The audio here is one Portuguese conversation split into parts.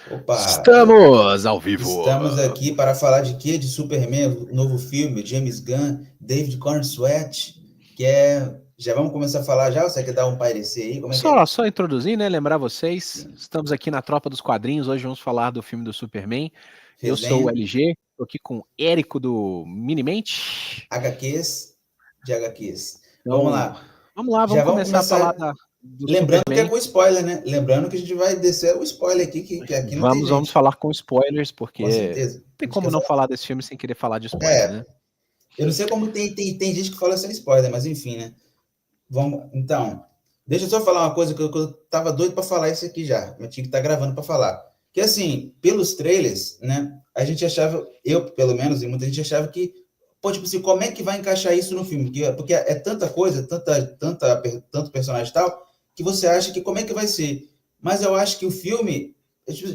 Opa, Estamos ao vivo. estamos aqui para falar de quê? De Superman, o novo filme, James Gunn, David Corenswet, que é... Já vamos começar a falar já? Ou você quer dar um parecer aí? Como é que é? Só introduzir, né? Lembrar vocês, Sim. estamos aqui na Tropa dos Quadrinhos. Hoje vamos falar do filme do Superman. Eu sou o Resenha, LG, estou aqui com o Érico do Minimente. HQs, de HQs. Vamos Então, lá. vamos lá, Já vamos vamos começar a falar começar... do Lembrando que é Superman. com spoiler, né? Lembrando que a gente vai descer o spoiler aqui, que aqui não tem Vamos gente. falar com spoilers, Com porque certeza. não A tem gente como quer não falar... falar desse filme sem querer falar de spoiler, É, né? eu não sei como tem gente que fala sem spoiler, mas enfim, né? Vamos, então, deixa eu só falar uma coisa que eu tava doido para falar isso aqui já. Eu tinha que estar gravando para falar. Que assim, pelos trailers, né? A gente achava, eu pelo menos, e muita gente achava que, pô, tipo assim, como é que vai encaixar isso no filme? Porque é tanta coisa, tanto personagem e tal, que você acha que como é que vai ser? Mas eu acho que o filme,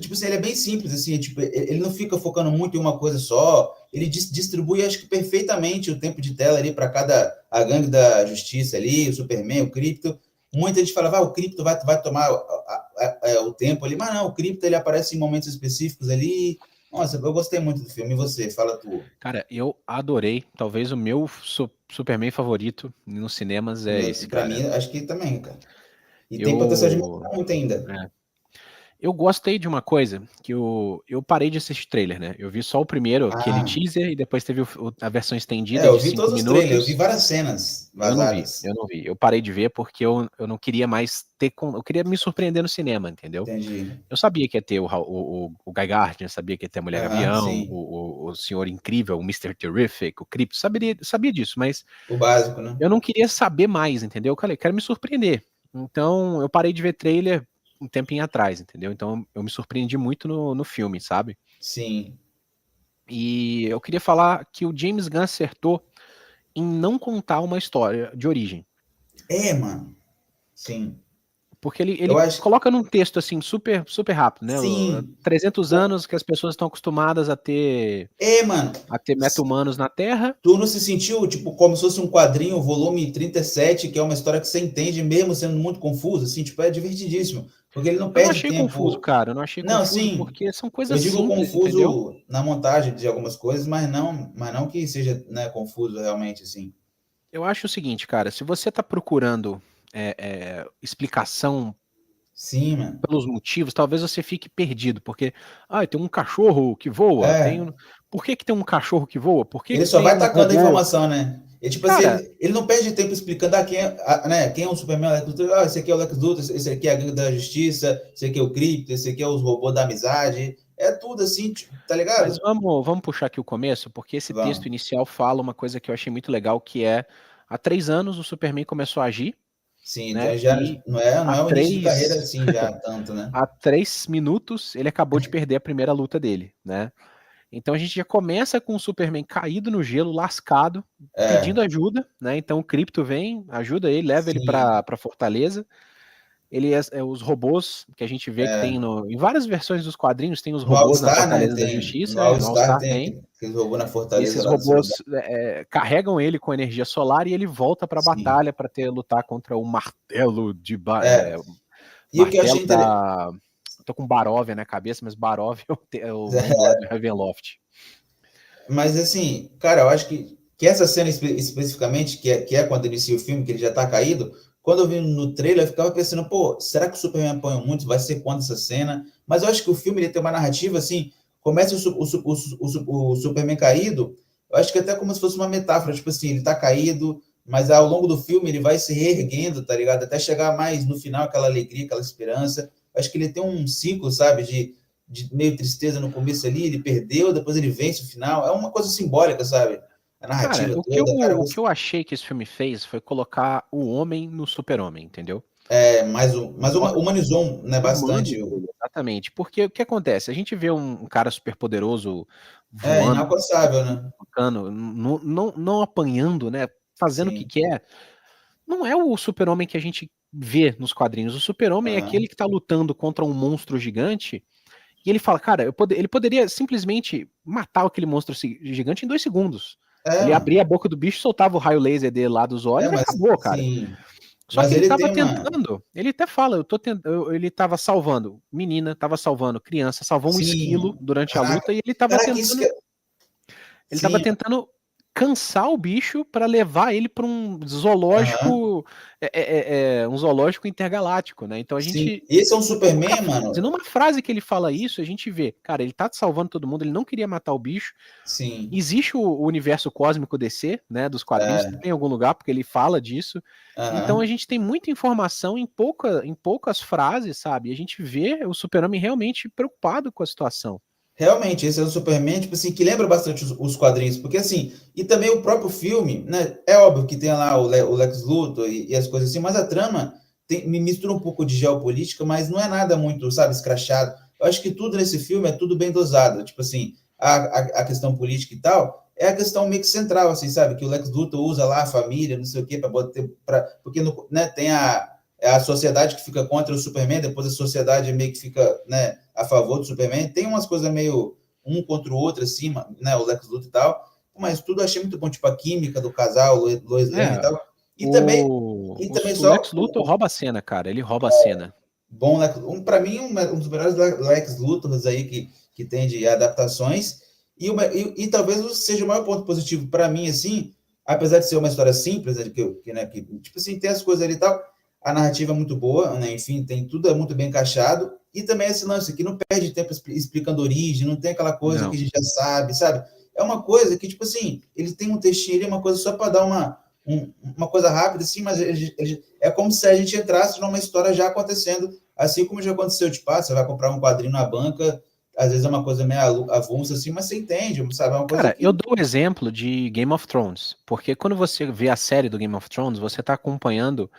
tipo assim, ele é bem simples, assim, tipo, ele não fica focando muito em uma coisa só, ele distribui, acho que perfeitamente o tempo de tela ali para cada a gangue da justiça ali, o Superman, o Krypto. Muita gente falava, o Krypto vai tomar o tempo ali, mas não, o Krypto ele aparece em momentos específicos ali. Nossa, eu gostei muito do filme. E você? Fala tu. Cara, eu adorei. Talvez o meu Superman favorito nos cinemas é esse, Para cara. mim, acho que também, cara. E tem potencial de Eu, melhorar muito ainda. é, Eu gostei de uma coisa que eu parei de assistir trailer, né? Eu vi só o primeiro, aquele Ah, teaser, e depois teve a versão estendida eu de vi todos 5 os trailers, eu vi minutos. várias cenas Eu não vi, vazadas. eu não vi. Eu parei de ver porque eu não queria mais ter. Eu queria me surpreender no cinema, entendeu? Entendi. Eu sabia que ia ter o Guy Gardner, sabia que ia ter a Mulher Aham, Gavião, sim. o Senhor Incrível, o Mr. Terrific, o Krypto, sabia disso, mas O básico, né? eu não queria saber mais, entendeu? Eu falei, quero me surpreender. Então, eu parei de ver trailer um tempinho atrás, entendeu? Então, eu me surpreendi muito no filme, sabe? Sim. E eu queria falar que o James Gunn acertou em não contar uma história de origem. É, mano. Sim. Porque Eu ele acho. coloca num texto assim super super rápido, né? Sim. 300 anos que as pessoas estão acostumadas É, mano. a ter meta-humanos na Terra. Tu não se sentiu, tipo, como se fosse um quadrinho, volume 37, que é uma história que você entende, mesmo sendo muito confuso, assim, tipo, é divertidíssimo, porque ele não Eu não perde achei confuso, tempo. cara. Eu não achei Não, confuso sim, porque são eu coisas digo simples, entendeu? confuso na montagem de algumas coisas, mas não que seja, né, confuso realmente, assim. Eu acho o seguinte, cara, se você tá procurando explicação Sim, mano. pelos motivos, talvez você fique perdido, porque tem um cachorro que voa, É, por que que tem um cachorro que voa? Por que ele que só tem vai um tacando a robô? informação, né? E, tipo assim, Cara, ele não perde tempo explicando né, quem é o Superman, Lex Luthor, esse aqui é o Lex Luthor, esse aqui é a Gangue da Justiça, esse aqui é o Krypto, esse aqui é os robôs da amizade. É tudo assim, tipo, tá mas ligado? vamos puxar aqui o começo, porque esse texto Vamos. inicial fala uma coisa que eu achei muito legal, que é há 3 anos o Superman começou a agir, Sim, né? então já E não há é o início de carreira três, assim já tanto, né? há 3 minutos ele acabou de perder a primeira luta dele, né? Então a gente já começa com o Superman caído no gelo, lascado, pedindo É, ajuda, né? Então o Krypto vem, ajuda ele, leva ele sim, pra Fortaleza. Ele os robôs que a gente vê que tem é. em várias versões dos quadrinhos, tem os No robôs na All-Star, né, Fortaleza da tem, no Justiça, no All-Star All-Star tem tem. aquele robô na E fortaleza esses lá desse lugar. robôs carregam ele com energia solar e ele volta pra Sim, batalha pra lutar contra o martelo é. E o que eu achei martelo interessante, da. Tô com Baróvia na cabeça, mas Baróvia é o nome lá do Ravenloft. mas assim, cara, eu acho que essa cena especificamente, que é quando inicia o filme, que ele já tá caído, quando eu vi no trailer, eu ficava pensando, pô, será que o Superman apanha muito? Vai ser quando essa cena? Mas eu acho que o filme ele tem uma narrativa assim, começa o Superman caído, eu acho que até como se fosse uma metáfora, tipo assim, ele tá caído, mas ao longo do filme ele vai se reerguendo, tá ligado? Até chegar mais no final, aquela alegria, aquela esperança. Eu acho que ele tem um ciclo, sabe, de meio tristeza no começo ali, ele perdeu, depois ele vence o final. É uma coisa simbólica, sabe? A Cara, narrativa toda, cara, o que eu achei que esse filme fez foi colocar o homem no super-homem, entendeu? humanizou, né, bastante. Humanizou ele, exatamente. Porque o que acontece? A gente vê um cara super poderoso É voando, inalcançável, né? tocando, não apanhando, né? Fazendo o que Sim. quer. Não é o super-homem que a gente vê nos quadrinhos. O super-homem é aquele Uhum. que tá lutando contra um monstro gigante e ele fala, cara, ele poderia simplesmente matar aquele monstro gigante em 2 segundos. É, Ele mano. abria a boca do bicho, soltava o raio laser dele lá dos É, olhos e mas acabou, cara. sim. Só Mas que ele ele tava tem uma. tentando, ele até fala, ele tava salvando menina, tava salvando criança, salvou um esquilo Sim. durante a luta Caraca, e ele tava caraca, isso que tentando, é. ele tava Sim, tentando cansar o bicho para levar ele para um aham. zoológico, um zoológico intergaláctico, né? Então a Sim. gente, Esse é um pouca Superman, frase, mano. numa frase que ele fala isso, a gente vê, cara, ele tá salvando todo mundo, ele não queria matar o bicho. Sim. Existe o universo cósmico DC, né, dos quadrinhos, É, tem em algum lugar, porque ele fala disso. Então a aham. gente tem muita informação em poucas frases, sabe? E a gente vê o Super-Homem realmente preocupado com a situação. Realmente, esse é um Superman, tipo assim, que lembra bastante os quadrinhos, porque assim, e também o próprio filme, né? É óbvio que tem lá o Lex Luthor e as coisas assim, mas a trama me mistura um pouco de geopolítica, mas não é nada muito, sabe, escrachado. Eu acho que tudo nesse filme é tudo bem dosado, tipo assim, a questão política e tal, é a questão meio que central, assim, sabe, que o Lex Luthor usa lá a família, não sei o quê, porque no, né, tem a sociedade que fica contra o Superman, depois a sociedade meio que fica, né, a favor do Superman. Tem umas coisas meio um contra o outro, assim, né, o Lex Luthor e tal, mas tudo eu achei muito bom, tipo a química do casal, Lois Lane e É, tal. E também o só Lex Luthor rouba a cena, cara. Ele rouba a cena. bom, para mim, um dos melhores Lex Luthors aí que tem de adaptações, e talvez seja o maior ponto positivo para mim, assim, apesar de ser uma história simples, né, né, tipo assim, tem as coisas ali e tal, a narrativa é muito boa, né, enfim, tem tudo é muito bem encaixado, e também esse lance que não perde tempo explicando origem, não tem aquela coisa que Não. a gente já sabe, sabe? É uma coisa que, tipo assim, ele tem um textinho ali, uma coisa só para dar uma coisa rápida, assim, mas é como se a gente entrasse numa história já acontecendo. Assim como já aconteceu, tipo, você vai comprar um quadrinho na banca, às vezes é uma coisa meio avulsa, assim, mas você entende, sabe? É uma coisa Cara, eu que. dou o exemplo de Game of Thrones, porque quando você vê a série do Game of Thrones, você tá acompanhando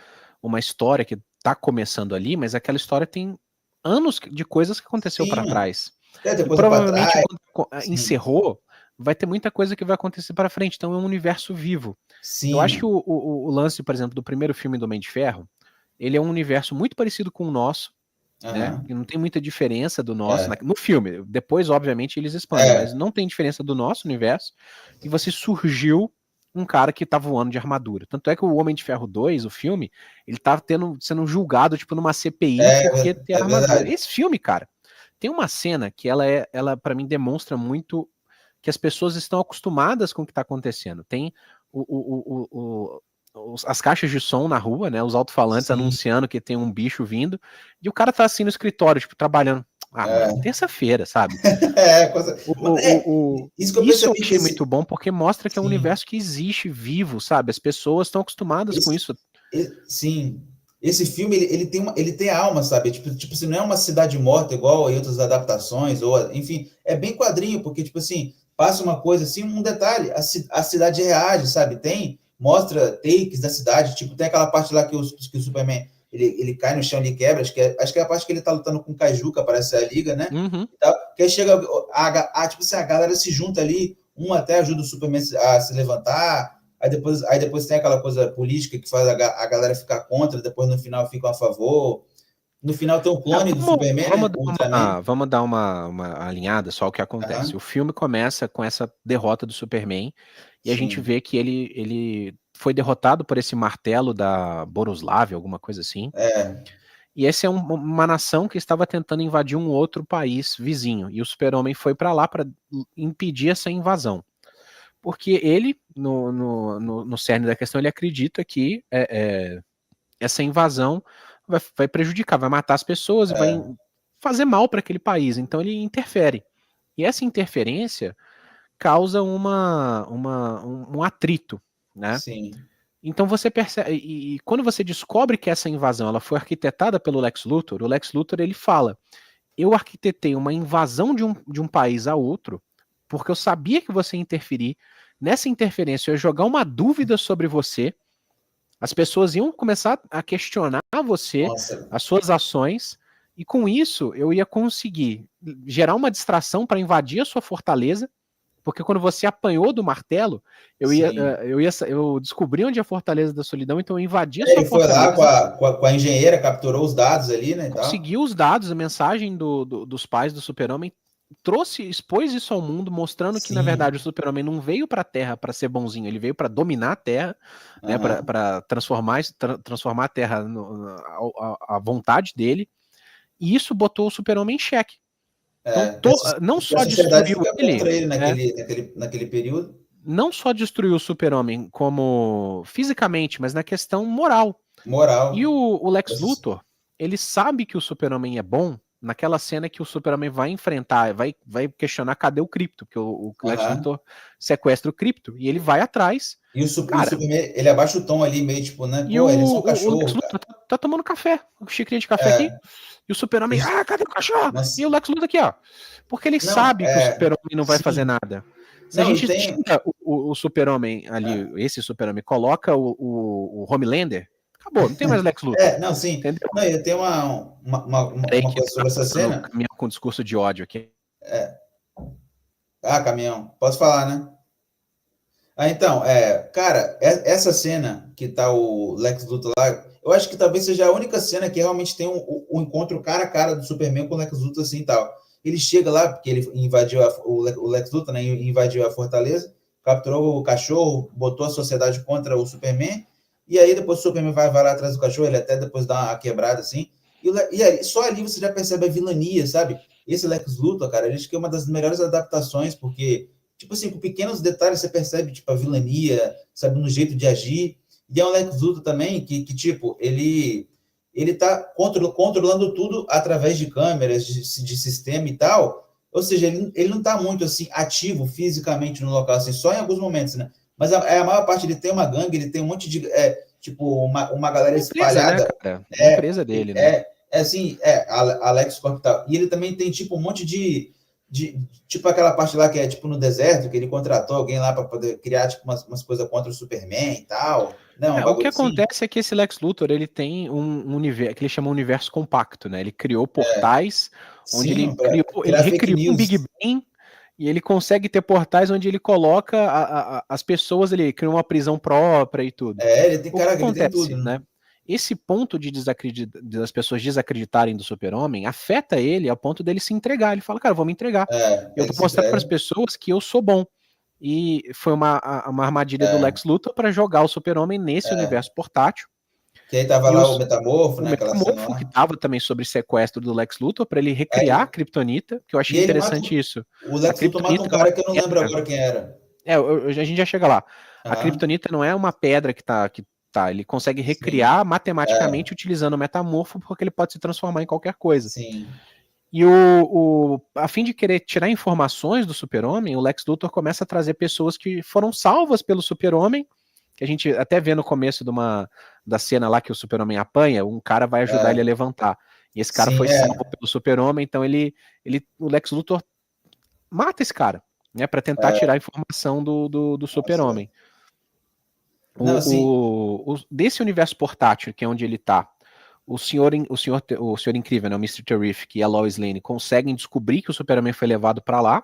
uma história que tá começando ali, mas aquela história tem anos de coisas que aconteceu Sim, para mano. trás. Tem E coisa para provavelmente trás. quando Sim, encerrou, vai ter muita coisa que vai acontecer para frente. Então é um universo vivo. Eu sim, acho que mano. o lance, por exemplo, do primeiro filme do Homem de Ferro, ele é um universo muito parecido com o nosso, né? Aham. Que não tem muita diferença do nosso É, no filme. Depois, obviamente, eles expandem, mas é, não tem diferença do nosso universo. E você surgiu um cara que tá voando de armadura. Tanto é que o Homem de Ferro 2, o filme, ele tá sendo julgado tipo numa CPI porque tem é armadura. verdade. Esse filme, cara, tem uma cena que ela para mim demonstra muito que as pessoas estão acostumadas com o que está acontecendo. Tem as caixas de som na rua, né? Os alto-falantes Sim, anunciando que tem um bicho vindo, e o cara tá assim no escritório, tipo, trabalhando. Ah, mano, é, terça-feira, sabe? isso que eu Isso eu percebi achei desse. muito bom, porque mostra que é um Sim, universo que existe, vivo, sabe? As pessoas estão acostumadas com esse, isso. sim, esse filme ele tem alma, sabe? Tipo assim, não é uma cidade morta igual em outras adaptações, ou enfim, é bem quadrinho, porque, tipo assim, passa uma coisa assim, um detalhe, a cidade reage, sabe? Mostra takes da cidade, tipo, tem aquela parte lá que o Superman ele cai no chão e quebra, acho que é a parte que ele tá lutando com o Kaiju, que aparece a Liga, né? Uhum. E tal, que aí chega tipo assim, a galera se junta ali, um até ajuda o Superman a se levantar. Aí depois tem aquela coisa política que faz a galera ficar contra, depois no final ficam a favor. No final tem o Ah, clone do Superman, né? O Ultraman. vamos dar uma alinhada só o que acontece. O Aham, filme começa com essa derrota do Superman e a gente sim. vê que ele foi derrotado por esse martelo da Boroslav, alguma coisa assim. É, E essa é uma nação que estava tentando invadir um outro país vizinho. E o Super-Homem foi para lá para impedir essa invasão. Porque ele, no cerne da questão, ele acredita que essa invasão vai prejudicar, vai matar as pessoas e vai é, fazer mal para aquele país. Então ele interfere. E essa interferência causa um atrito, né? sim. Então você percebe, e quando você descobre que essa invasão ela foi arquitetada pelo Lex Luthor, o Lex Luthor ele fala: eu arquitetei uma invasão de um país a outro, porque eu sabia que você ia interferir. Nessa interferência, eu ia jogar uma dúvida sobre você, as pessoas iam começar a questionar você, Nossa, as suas ações, e com isso eu ia conseguir gerar uma distração para invadir a sua fortaleza, porque quando você apanhou do martelo, sim. eu descobri onde é a Fortaleza da Solidão, então eu invadi a sua Ele foi lá fortaleza, com a engenheira, capturou os dados ali, né, e tal. consegui os dados, a mensagem dos pais do Super-Homem, expôs isso ao mundo, mostrando que, na Sim. verdade, o Super-Homem não veio pra Terra pra ser bonzinho, ele veio pra dominar a Terra, né, pra transformar a Terra à vontade dele, e isso botou o Super-Homem em xeque. Então, não A só sociedade destruiu fica ele, contra ele naquele período. não só destruiu o Super-Homem como fisicamente, mas na questão moral. E Moral. o Lex Luthor, ele sabe que o Super-Homem é bom naquela cena que o Super-Homem vai enfrentar, vai questionar cadê o Krypto, porque o Lex Luthor sequestra o Krypto, e ele vai atrás. E o Cara, Superman, ele abaixa o tom ali, meio tipo, né? e Pô, ele é só um o Lex cachorro, Luthor cara. tá tomando café, um xicrinha de café aqui, É, e o Super-Homem, cadê o cachorro? E mas, o Lex Luthor aqui, ó. Porque ele não, sabe que o Super-Homem não vai fazer sim. nada. Se a Não, e gente tem. tira o Super-Homem ali, esse Super-Homem, coloca o Homelander, acabou, não tem mais Lex Luthor. Não, sim. Entendeu? Não, e tem Peraí uma que coisa tá sobre essa passando um cena. caminhão com discurso de ódio aqui. Caminhão. Posso falar, né? Então, cara, essa cena que tá o Lex Luthor lá, eu acho que talvez seja a única cena que realmente tem um encontro cara a cara do Superman com o Lex Luthor assim e tal. Ele chega lá, porque ele invadiu o Lex Luthor, né, invadiu a fortaleza, capturou o cachorro, botou a sociedade contra o Superman, e aí depois o Superman vai lá atrás do cachorro, ele até depois dá uma quebrada assim, e aí, só ali você já percebe a vilania, sabe? Esse Lex Luthor, cara, eu acho que é uma das melhores adaptações, porque tipo assim, com pequenos detalhes você percebe, tipo, a vilania, sabe, no jeito de agir. E é um Lex Luthor também que tipo, ele tá controlando tudo através de câmeras, de sistema e tal. Ou seja, ele não tá muito, assim, ativo fisicamente no local, assim, só em alguns momentos, né? Mas a maior parte, ele tem uma gangue, ele tem um monte de, tipo, uma galera Uma empresa, né, espalhada. cara? Uma empresa dele, né? Assim, Alex Corp e tal. E ele também tem, tipo, um monte de tipo aquela parte lá que é tipo no deserto, que ele contratou alguém lá para poder criar tipo umas coisas contra o Superman e tal. Não, um O que bagulho assim. acontece é que esse Lex Luthor, ele tem um universo, que ele chama um universo compacto, né? Ele criou portais onde Sim, para ele criar fake recriou um Big news. Bang e ele consegue ter portais onde ele coloca as pessoas, ele cria uma prisão própria e tudo. Ele tem, O que caraca, ele tem tudo, acontece, né? né? Esse ponto das pessoas desacreditarem do Super-Homem afeta ele ao ponto dele se entregar. Ele fala, cara, eu vou me entregar. Eu Ele vou se mostrar para as entrega. pessoas que eu sou bom. E foi uma armadilha do É, Lex Luthor para jogar o Super-Homem nesse universo portátil. que aí tava E lá o Metamorfo, o né? Aquela cena Metamorfo, que lá. estava também sob sequestro do Lex Luthor, para ele recriar a Aí, Kryptonita, que eu e achei ele mata. interessante isso. O A Lex Luthor mata um Kryptonita não cara é que eu não lembro pedra. agora quem era. A gente já chega lá. A Aham, Kryptonita não é uma pedra que tá. Ele consegue sim. recriar matematicamente utilizando o metamorfo, porque ele pode se transformar em qualquer coisa. Sim. E a fim de querer tirar informações do Super-Homem, o Lex Luthor começa a trazer pessoas que foram salvas pelo Super-Homem, que a gente até vê no começo da cena lá que o Super-Homem apanha, um cara vai ajudar ele a levantar. E esse cara Sim, foi salvo pelo Super-Homem, então o Lex Luthor mata esse cara, né, para tentar tirar a informação do Nossa. Super-Homem. Não, assim, Desse universo portátil, que é onde ele tá, o senhor incrível, né, o Mr. Terrific e a Lois Lane conseguem descobrir que o Super-Homem foi levado para lá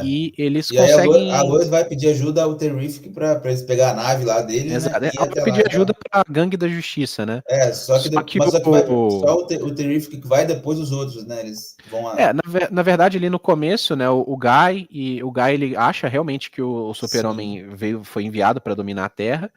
e eles e aí a conseguem. Lois vai pedir ajuda ao Terrific para eles pegar a nave lá deles, né? Exato, E ir ela vai até lá pedir e ajuda tal. para a gangue da justiça, né? Só que, Só que mas só que vai só o Terrific que vai depois os outros, né? Eles vão lá. na verdade, ali no começo, né, o Guy ele acha realmente que o Sim. Super-Homem foi enviado para dominar a Terra.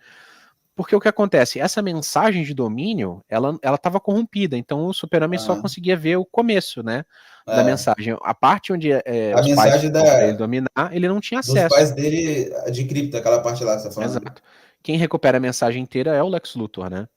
Porque o que acontece? Essa mensagem de domínio, ela estava corrompida, então o Super-Homem só Aham. conseguia ver o começo, né, da mensagem. A parte onde A os pais mensagem falam para ele dominar, ele não tinha dos acesso. pais dele de cripto, aquela parte lá que você tá falando. Exato. Quem recupera a mensagem inteira é o Lex Luthor, né?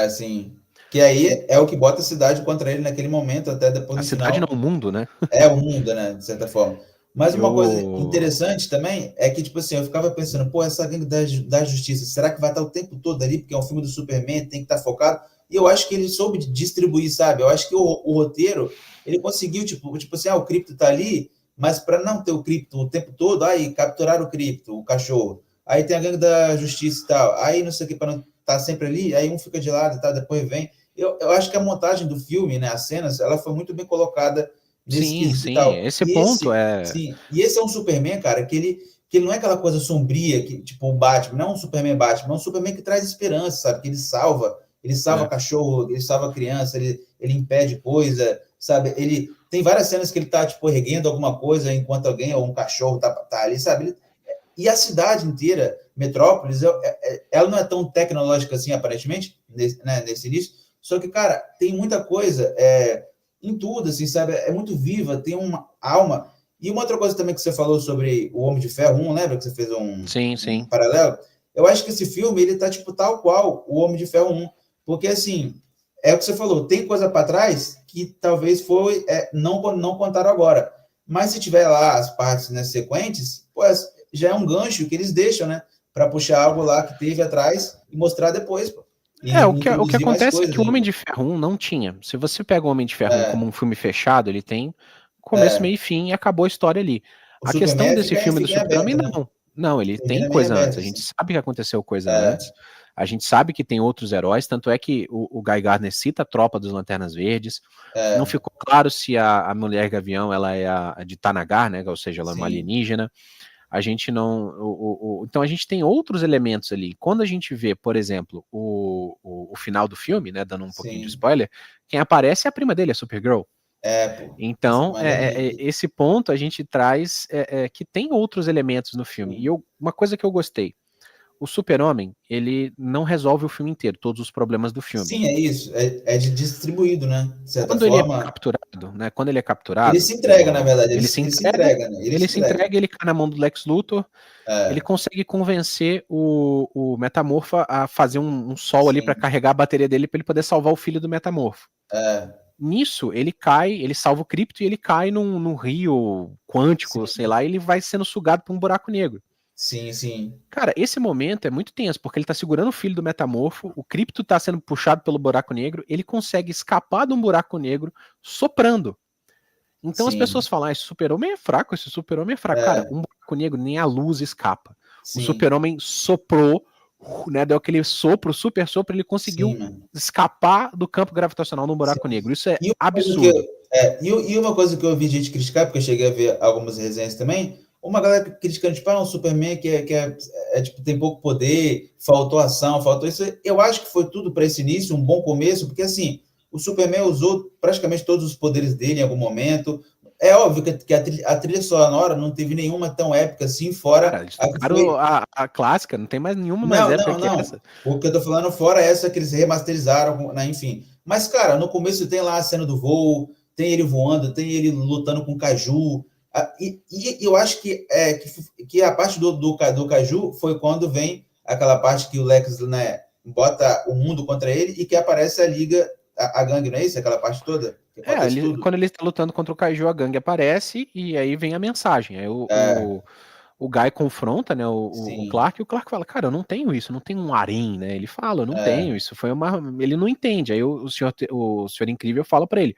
Sim. Que aí é o que bota a cidade contra ele naquele momento, até depois A no cidade não, final. o mundo, né? É o mundo, né? De certa forma. Mas uma coisa Eu. interessante também é que, tipo assim, eu ficava pensando, pô, essa gangue da justiça, será que vai estar o tempo todo ali? Porque é um filme do Superman, tem que estar focado. E eu acho que ele soube distribuir, sabe? Eu acho que o roteiro, ele conseguiu, tipo assim, o cripto tá ali, mas para não ter o cripto o tempo todo, aí capturar o cripto, o cachorro. Aí tem a gangue da justiça e tal. Aí não sei o que, para não estar sempre ali, aí um fica de lado e tal, depois vem. Eu acho que a montagem do filme, né, as cenas, ela foi muito bem colocada nesse Sim, quesito e sim. tal. Esse ponto é. Sim, e esse é um Superman, cara, que ele não é aquela coisa sombria, que, tipo o Batman, não é um Superman Batman, é um Superman que traz esperança, sabe? Que ele salva É. cachorro, ele salva criança, ele impede coisa, sabe? tem várias cenas que ele tá, tipo, erguendo alguma coisa enquanto alguém, ou um cachorro tá ali, sabe? E a cidade inteira, Metrópolis, ela não é tão tecnológica assim, aparentemente, nesse início, só que, cara, tem muita coisa em tudo, assim, sabe? É muito viva, tem uma alma. E uma outra coisa também que você falou sobre o Homem de Ferro 1, lembra que você fez sim. um paralelo? Eu acho que esse filme, ele tá, tipo, tal qual o Homem de Ferro 1, porque, assim, é o que você falou, tem coisa para trás que talvez não contaram agora, mas se tiver lá as partes, né, sequentes, pois já é um gancho que eles deixam, né, para puxar algo lá que teve atrás e mostrar depois, pô. E O que acontece é que o Homem ainda. de Ferro 1 não tinha. Se você pega o Homem de Ferro 1 como um filme fechado, ele tem começo, meio e fim e acabou a história ali. O A questão Superman desse filme do fica em Super-Homem, aberto, né? não. Não, ele tem Termina meio coisa antes. aberto, A gente assim. sabe que aconteceu coisa antes. A gente sabe que tem outros heróis, tanto é que o Guy Gardner cita a tropa dos Lanternas Verdes. Não ficou claro se a Mulher Gavião ela é a de Tanagar, né? Ou seja, ela é uma alienígena. A gente não. Então a gente tem outros elementos ali. Quando a gente vê, por exemplo, o final do filme, né? Dando um pouquinho de spoiler, quem aparece é a prima dele, a Supergirl. Pô. Então, esse ponto a gente traz que tem outros elementos no filme. E uma coisa que eu gostei. O Super-Homem, ele não resolve o filme inteiro, todos os problemas do filme. Sim, é isso. É distribuído, né? De certa Quando forma. Ele é capturado, né? Quando ele é capturado. Ele se entrega, na verdade. Ele se entrega, né? ele cai na mão do Lex Luthor. Ele consegue convencer o Metamorfo a fazer um sol ali para carregar a bateria dele para ele poder salvar o filho do Metamorfo. Nisso, ele cai, ele salva o Krypto e ele cai num rio quântico, sei lá, e ele vai sendo sugado por um buraco negro. Sim. Cara, esse momento é muito tenso, porque ele tá segurando o filho do Metamorfo, o Krypto tá sendo puxado pelo buraco negro, ele consegue escapar de um buraco negro soprando. Então as pessoas falam, esse Super-Homem é fraco, Cara, um buraco negro, nem a luz escapa. O Super-Homem soprou, né, deu aquele sopro, super sopro, ele conseguiu escapar do campo gravitacional num buraco negro. Isso é absurdo. E uma coisa que eu ouvi gente criticar, porque eu cheguei a ver algumas resenhas também, uma galera criticando, tipo, um Superman tipo, tem pouco poder, faltou ação, faltou isso. Eu acho que foi tudo para esse início, um bom começo, porque assim, o Superman usou praticamente todos os poderes dele em algum momento. É óbvio que a trilha sonora não teve nenhuma tão épica assim, fora a clássica, não tem mais nenhuma mais épica que essa. O que eu tô falando fora essa que eles remasterizaram, né, enfim. Mas, cara, no começo tem lá a cena do voo, tem ele voando, tem ele lutando com o Caju. E eu acho que a parte do Caju foi quando vem aquela parte que o Lex, né, bota o mundo contra ele e que aparece a Liga, a gangue, não é isso? Aquela parte toda? Quando ele está lutando contra o Caju, a gangue aparece e aí vem a mensagem. Aí o Guy confronta, né, o Clark, e o Clark fala, cara, eu não tenho isso, eu não tenho um harém, né? Ele fala, eu não tenho, isso foi ele não entende. Aí o senhor Incrível fala para ele,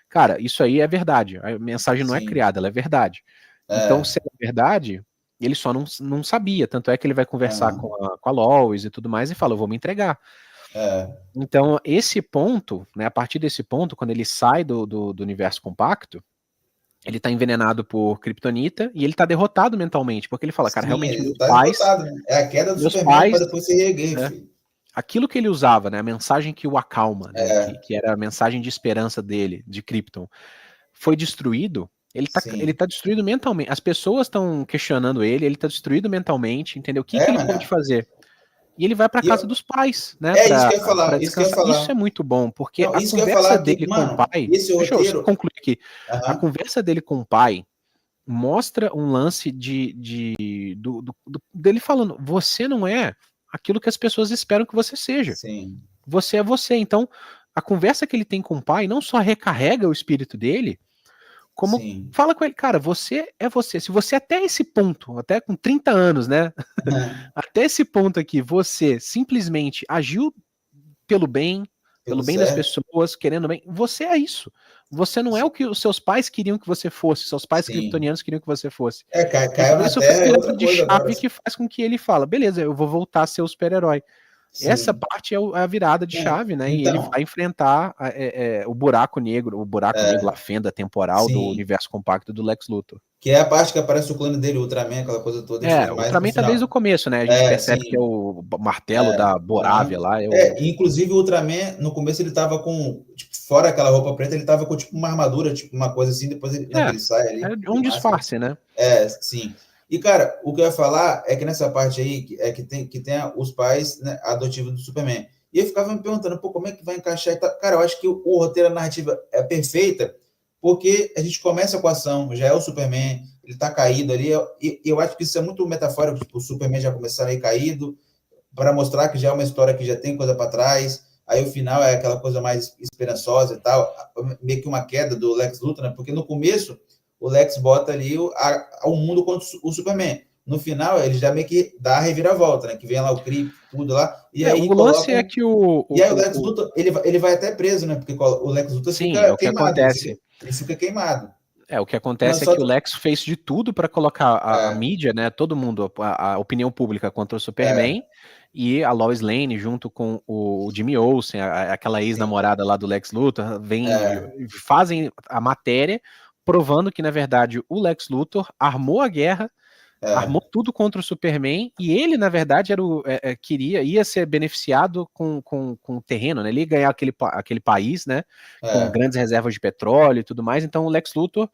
cara, isso aí é verdade, a mensagem não é criada, ela é verdade. Então, se é verdade, ele só não sabia, tanto é que ele vai conversar com a Lois e tudo mais e fala, eu vou me entregar. Então, esse ponto, né, a partir desse ponto, quando ele sai do universo compacto, ele tá envenenado por Kryptonita e ele tá derrotado mentalmente, porque ele fala, cara, realmente meus pais... Né? É a queda do Superman para depois se reerguer, filho. Aquilo que ele usava, né, a mensagem que o acalma, né, que era a mensagem de esperança dele, de Krypton, foi destruído, ele tá destruído mentalmente. As pessoas estão questionando ele tá destruído mentalmente, entendeu? O que ele pode fazer? E ele vai para casa dos pais, né? Isso que eu ia falar. Isso é muito bom, porque não, a conversa dele com o pai. Deixa eu concluir aqui. A conversa dele com o pai mostra um lance dele falando: você não é aquilo que as pessoas esperam que você seja. Sim. Você é você. Então, a conversa que ele tem com o pai não só recarrega o espírito dele, como fala com ele, cara, você é você. Se você até esse ponto, até com 30 anos, né? Até esse ponto aqui, você simplesmente agiu pelo bem das pessoas, querendo bem, você é isso. Você não é o que os seus pais queriam que você fosse, seus pais kryptonianos queriam que você fosse. Caiu na isso terra, foi é a outra de coisa chave agora. que faz com que ele fala, beleza, eu vou voltar a ser o super-herói. Essa parte é a virada de chave, né? E ele vai enfrentar o buraco negro, a fenda temporal do universo compacto do Lex Luthor. Que é a parte que aparece o clone dele, o Ultraman, aquela coisa toda, a gente vê O mais no Ultraman tá desde o final. começo, né? A gente Sim. percebe que é o martelo da Borávia lá. Inclusive o Ultraman, no começo ele tava com, tipo, fora aquela roupa preta, ele tava com tipo uma armadura, tipo uma coisa assim, depois ele, né, que ele sai ali. É um disfarce, né? Sim. E, cara, o que eu ia falar é que nessa parte aí, que tem os pais, né, adotivos do Superman. E eu ficava me perguntando, pô, como é que vai encaixar e tal. Cara, eu acho que o roteiro, a narrativa é perfeita, porque a gente começa com a ação, já é o Superman, ele tá caído ali, e eu acho que isso é muito metafórico, tipo, o Superman já começar aí caído, para mostrar que já é uma história que já tem coisa para trás, aí o final é aquela coisa mais esperançosa e tal, meio que uma queda do Lex Luthor, né? Porque no começo o Lex bota ali o mundo contra o Superman. No final, ele já meio que dá a reviravolta, né? Que vem lá o Krypto, tudo lá, e aí O lance é que e aí o Lex Luthor, ele vai até preso, né? Porque o Lex Luthor fica o que queimado. Acontece. Ele fica queimado. O que acontece é que o Lex fez de tudo para colocar a mídia, né? Todo mundo, a opinião pública contra o Superman, e a Lois Lane, junto com o Jimmy Olsen, aquela ex-namorada lá do Lex Luthor, fazem a matéria provando que, na verdade, o Lex Luthor armou a guerra, armou tudo contra o Superman, e ele, na verdade, ia ser beneficiado com o terreno, né? Ele ia ganhar aquele país, né? Com grandes reservas de petróleo e tudo mais. Então, o Lex Luthor,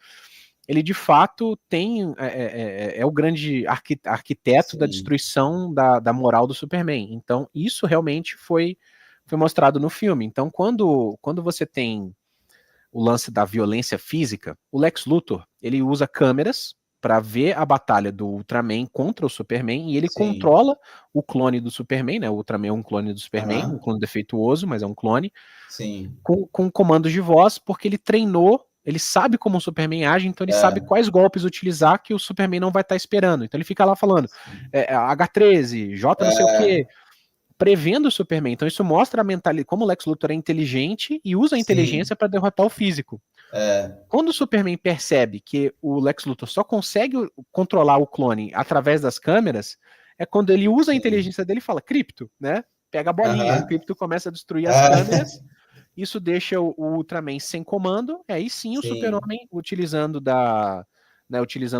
ele de fato é o grande arquiteto da destruição da moral do Superman. Então, isso realmente foi mostrado no filme. Então, quando você tem o lance da violência física, o Lex Luthor, ele usa câmeras para ver a batalha do Ultraman contra o Superman, e ele controla o clone do Superman, né? O Ultraman é um clone do Superman, um clone defeituoso, mas é um clone, com comandos de voz, porque ele treinou, ele sabe como o Superman age, então ele sabe quais golpes utilizar que o Superman não vai estar esperando. Então ele fica lá falando H13, J não sei o quê, prevendo o Superman. Então isso mostra a mentalidade, como o Lex Luthor é inteligente e usa a inteligência para derrotar o físico. Quando o Superman percebe que o Lex Luthor só consegue controlar o clone através das câmeras, é quando ele usa a inteligência dele e fala, Krypto, né? Pega a bolinha, o Krypto começa a destruir as câmeras, isso deixa o Ultraman sem comando, aí sim o Super-Homem, utilizando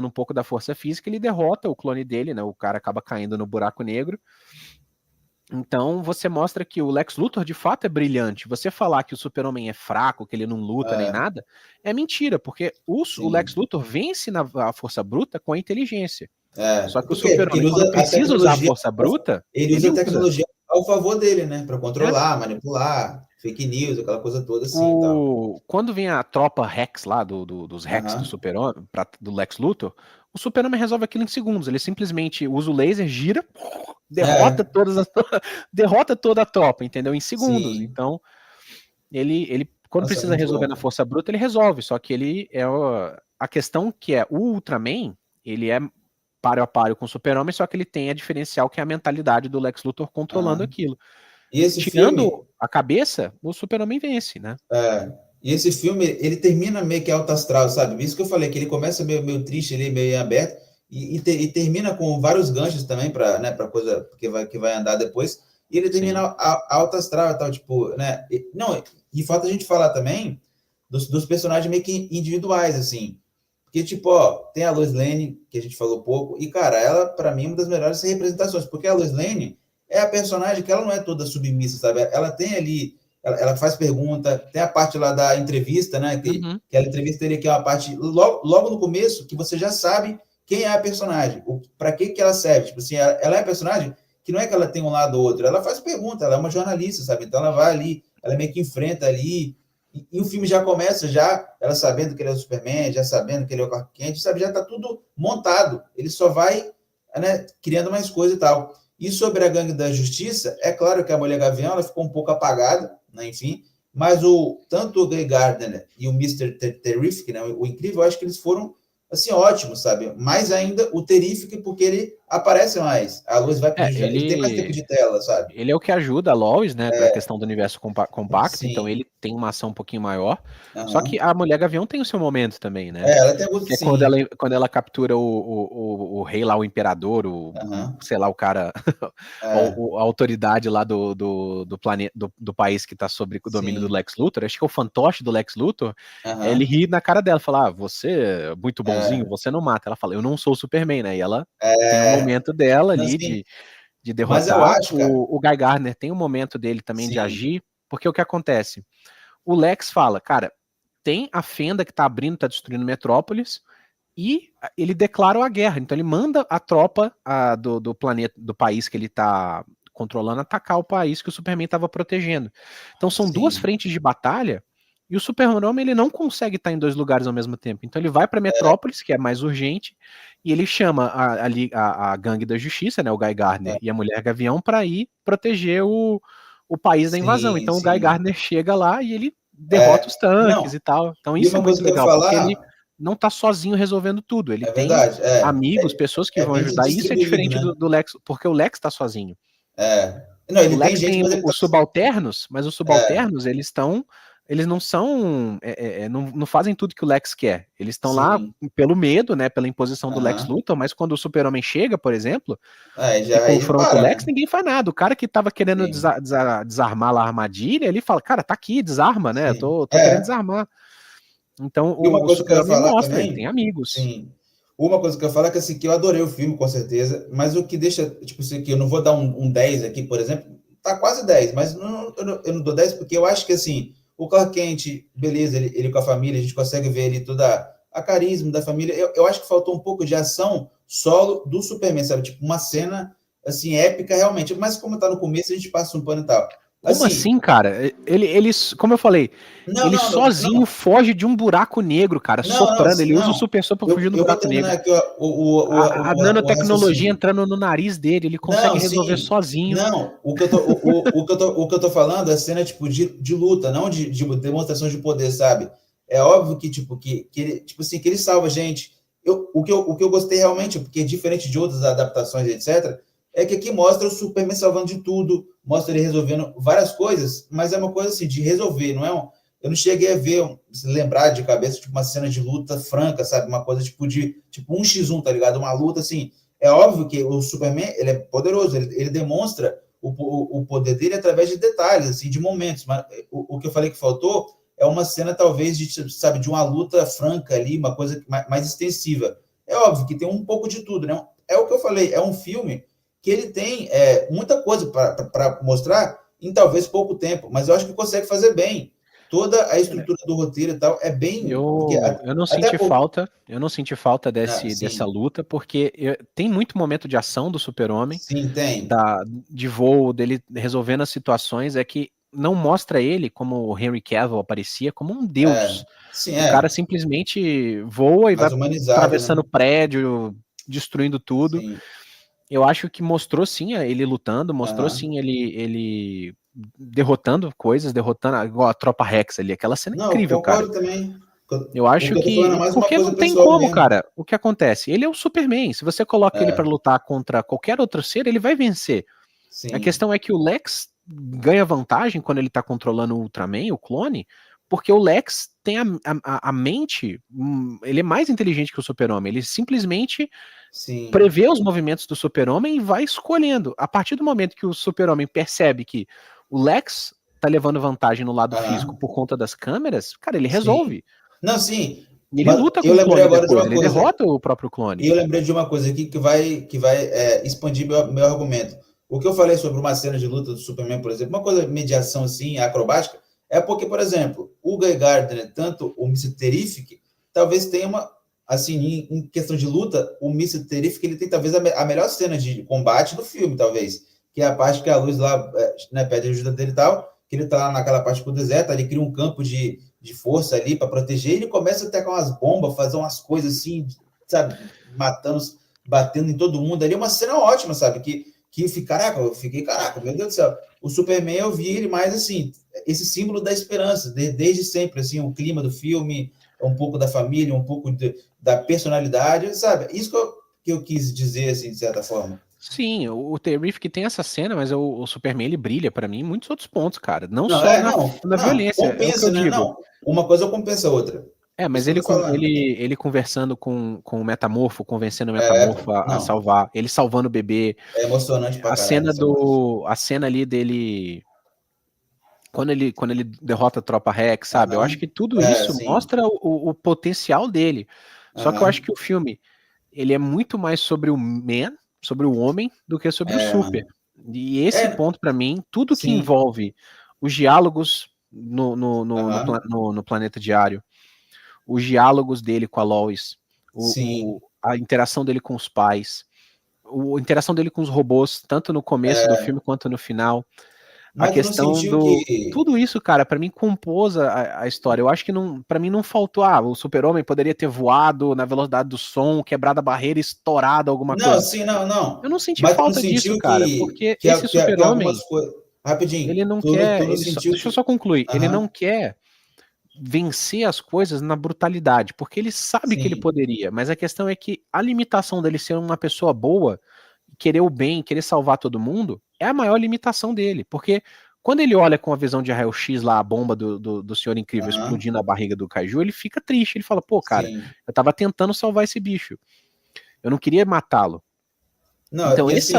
um pouco da força física, ele derrota o clone dele, né? O cara acaba caindo no buraco negro. Então você mostra que o Lex Luthor de fato é brilhante. Você falar que o Super-Homem é fraco, que ele não luta nem nada, é mentira, porque o Lex Luthor vence na força bruta com a inteligência. Só que o Super-Homem, quando precisa usar a força bruta, ele usa a tecnologia ao favor dele, né? Para controlar, manipular, fake news, aquela coisa toda assim. Quando vem a tropa Rex lá, dos Rex do Super-Homem, do Lex Luthor, o Super-Homem resolve aquilo em segundos. Ele simplesmente usa o laser, gira, derrota derrota toda a tropa, entendeu? Em segundos. Então, ele quando precisa resolver na força bruta, ele resolve. Só que ele a questão que é o Ultraman, ele é páreo a páreo com o Super-Homem, só que ele tem a diferencial que é a mentalidade do Lex Luthor controlando aquilo. E esse Tirando filme, a cabeça, o Super-Homem vence, né? E esse filme, ele termina meio que alto astral, sabe? Isso que eu falei, que ele começa meio triste ali, meio aberto, e termina com vários ganchos também para, né, para coisa que vai andar depois. E ele termina alto astral e tal, tipo, né? E falta a gente falar também dos personagens meio que individuais, assim. Porque, tipo, tem a Lois Lane, que a gente falou pouco, e, cara, ela, para mim, é uma das melhores representações, porque a Lois Lane é a personagem que ela não é toda submissa, sabe? Ela tem ali, ela faz pergunta, tem a parte lá da entrevista, né? Que ela entrevista ele, que é uma parte, logo no começo, que você já sabe quem é a personagem, para que ela serve. Tipo assim, ela é a personagem que não é que ela tem um lado ou outro, ela faz pergunta, ela é uma jornalista, sabe? Então ela vai ali, ela meio que enfrenta ali, e o filme já começa, ela sabendo que ele é o Superman, já sabendo que ele é o Clark Kent, sabe? Já está tudo montado. Ele só vai, né, criando mais coisa e tal. E sobre a Gangue da Justiça, é claro que a Mulher Gavião ela ficou um pouco apagada, né, enfim, mas tanto o Guy Gardner e o Mr. Terrific, né, o Incrível, eu acho que eles foram assim, ótimos, sabe? Mais ainda o Terrific, porque ele aparece mais. A Lois vai É, ele tem mais tempo de tela, sabe? ele é o que ajuda a Lois, né, para a questão do universo compacto, então Sim. ele tem uma ação um pouquinho maior. Só que Aham. a Mulher Gavião tem o seu momento também, né? Ela tem gosto, Que é sim. quando ela captura o rei lá, o imperador, Aham. sei lá, o cara, É, a autoridade lá do planeta, do país que tá sob o domínio do sim. Lex Luthor, acho que é o fantoche do Lex Luthor, ele Aham. ri na cara dela, fala, você é muito bonzinho, É, você não mata. Ela fala, eu não sou o Superman, né? E ela tem um é, momento dela não, ali sim. de Mas eu derrotar. acho, cara, O Guy Gardner tem um momento dele também de sim, agir, porque o que acontece? O Lex fala, cara, tem a fenda que tá abrindo, tá destruindo Metrópolis, e ele declara a guerra. Então ele manda a tropa do planeta, do país que ele tá controlando, atacar o país que o Superman estava protegendo. Então são duas sim. frentes de batalha, e o Super-Homem ele não consegue estar em dois lugares ao mesmo tempo. Então ele vai para Metrópolis, que é mais urgente, e ele chama a Gangue da Justiça, né, o Guy Gardner e a Mulher Gavião, para ir proteger o país da invasão. Sim, Então o Guy sim. Gardner chega lá e ele derrota É, os tanques não, e tal. Então e isso é uma coisa muito que eu ia legal, porque ele falar, não tá sozinho resolvendo tudo. Ele é tem verdade, amigos, pessoas que é vão bem ajudar. Isso é distribuído, diferente né? do Lex, porque o Lex tá sozinho. É. Não, O ele tem Lex gente, tem mas ele tá. os subalternos, mas os É, subalternos, eles não são, não fazem tudo que o Lex quer. Eles estão lá sim. pelo medo, né, pela imposição do Lex Aham. Luthor, mas quando o Super-Homem chega, por exemplo, e Aí já confronta o para, Lex, né? ninguém faz nada. O cara que tava querendo Sim, desarmar lá a armadilha, ele fala, cara, tá aqui, desarma, né? Eu sim. tô querendo É. desarmar. Então E uma o coisa que eu ia Super-Homem falar mostra, ele tem também, amigos. sim. Uma coisa que eu ia falar é que assim, que eu adorei o filme, com certeza, mas o que deixa, tipo assim, que eu não vou dar um 10 aqui, por exemplo, tá quase 10, mas eu não dou 10 porque eu acho que assim, o Clark Kent, beleza, ele com a família, a gente consegue ver ali toda a carisma da família. Eu acho que faltou um pouco de ação solo do Superman, sabe? Tipo, uma cena assim, épica realmente. Mas como tá no começo, a gente passa um pano e tal. Como Assim, assim, cara? Ele, como eu falei, não, ele não, não, sozinho não. foge de um buraco negro, cara, Não, soprando. sim, Ele usa o não. super som pra fugir do Eu vou buraco terminar negro. aqui ó, A o nanotecnologia raciocínio. entrando no nariz dele, ele consegue Não, resolver sim. sozinho. Não, o que eu tô falando é cena tipo de luta, não de demonstração de poder, sabe? É óbvio que tipo que ele, tipo assim, que ele salva a gente. O que eu gostei realmente, porque diferente de outras adaptações, etc, é que aqui mostra o Superman salvando de tudo, mostra ele resolvendo várias coisas, mas é uma coisa assim de resolver, não é eu não cheguei a ver, se lembrar de cabeça, tipo uma cena de luta franca, sabe? Uma coisa tipo um x 1, tá ligado? Uma luta assim, é óbvio que o Superman ele é poderoso, ele demonstra o poder dele através de detalhes, assim, de momentos. Mas o que eu falei que faltou é uma cena, talvez, sabe, de uma luta franca ali, uma coisa mais extensiva. É óbvio que tem um pouco de tudo, né? É o que eu falei, é um filme que ele tem muita coisa para mostrar em talvez pouco tempo, mas eu acho que consegue fazer bem. Toda a estrutura do roteiro e tal é bem. Porque Eu não até senti pouco. falta, eu não senti falta dessa Sim, luta, porque tem muito momento de ação do Super-Homem, sim, tem. de voo, dele resolvendo as situações, é que não mostra ele, como o Henry Cavill aparecia, como um deus. Sim, O cara simplesmente voa e vai mais humanizado, atravessando né? prédio, destruindo tudo. Sim. Eu acho que mostrou sim ele lutando, mostrou Aham. sim ele derrotando coisas, derrotando igual a Tropa Rex ali, aquela cena é Não, eu incrível, cara. concordo também. Eu O acho que eu tô falando é que mais uma porque coisa não tem pessoal como, mesmo. cara. O que acontece? Ele é o Superman. Se você coloca ele pra É, lutar contra qualquer outro ser, ele vai vencer. A sim, questão é que o Lex ganha vantagem quando ele tá controlando o Ultraman, o clone, porque o Lex tem a mente, ele é mais inteligente que o Super-Homem. Ele simplesmente sim. prevê os movimentos do Super-Homem e vai escolhendo. A partir do momento que o Super-Homem percebe que o Lex tá levando vantagem no lado físico Aham, por conta das câmeras, cara, ele sim. resolve. Não, sim. E ele Mas luta com eu o lembrei clone agora de depois, uma ele coisa. derrota o próprio E clone. eu lembrei de uma coisa aqui que vai expandir meu argumento. O que eu falei sobre uma cena de luta do Superman, por exemplo, uma coisa mediação assim, acrobática, é porque, por exemplo, o Guy Gardner, tanto o Mr. Terrific, talvez tenha uma, assim, em questão de luta, o Mr. Terrific, ele tem talvez a melhor cena de combate do filme, talvez, que é a parte que a Luz lá, né, pede ajuda dele e tal, que ele tá lá naquela parte do deserto, ele cria um campo de força ali para proteger, e ele começa a tacar umas bombas, fazer umas coisas assim, sabe, matando, batendo em todo mundo ali, é uma cena ótima, sabe, caraca, eu fiquei, caraca, meu Deus do céu, o Superman eu vi ele mais assim, esse símbolo da esperança, desde sempre, assim, o clima do filme, um pouco da família, um pouco da personalidade, sabe, isso que que eu quis dizer, assim, de certa forma. Sim, o Terrific tem essa cena, mas o Superman ele brilha pra mim em muitos outros pontos, cara. Não Não, só na não, violência, é o que eu compensa, né? digo. Não, uma coisa compensa a outra. Mas Isso que eu tô falando. ele conversando com o Metamorfo, convencendo o Metamorfo Pô, a não, salvar, ele salvando o bebê, é emocionante pra a caralho cena essa parte. a cena ali dele quando ele derrota a Tropa Rex, sabe? Eu acho Aham. que tudo isso Sim. mostra o potencial dele. Só que eu acho Aham. que o filme ele é muito mais sobre o man, sobre o homem, do que sobre o super. Mano. E esse É, ponto, pra mim, tudo que sim. envolve os diálogos Aham. no Planeta Diário, os diálogos dele com a Lois, Sim. a interação dele com os pais, a interação dele com os robôs, tanto no começo do É, filme quanto no final, a mas tu não questão sentiu do que. tudo isso, cara, pra mim compôs a história. Eu acho que não, para mim não faltou, o Super-Homem poderia ter voado na velocidade do som, quebrado a barreira, estourado alguma Não, coisa. sim, não, não. Eu não senti Mas tu não falta disso, sentiu cara, porque esse que algumas Super-Homem, coisas. Rapidinho, ele não tu quer, não sentiu deixa eu que. só concluir, ele não Aham. quer vencer as coisas na brutalidade, porque ele sabe que ele Sim. poderia, mas a questão é que a limitação dele ser uma pessoa boa, querer o bem, querer salvar todo mundo, é a maior limitação dele, porque quando ele olha com a visão de raio-x lá, a bomba do Senhor Incrível Aham. explodindo a barriga do Kaiju, ele fica triste, ele fala, pô, cara, Sim. eu tava tentando salvar esse bicho, eu não queria matá-lo. Não, Então, e assim.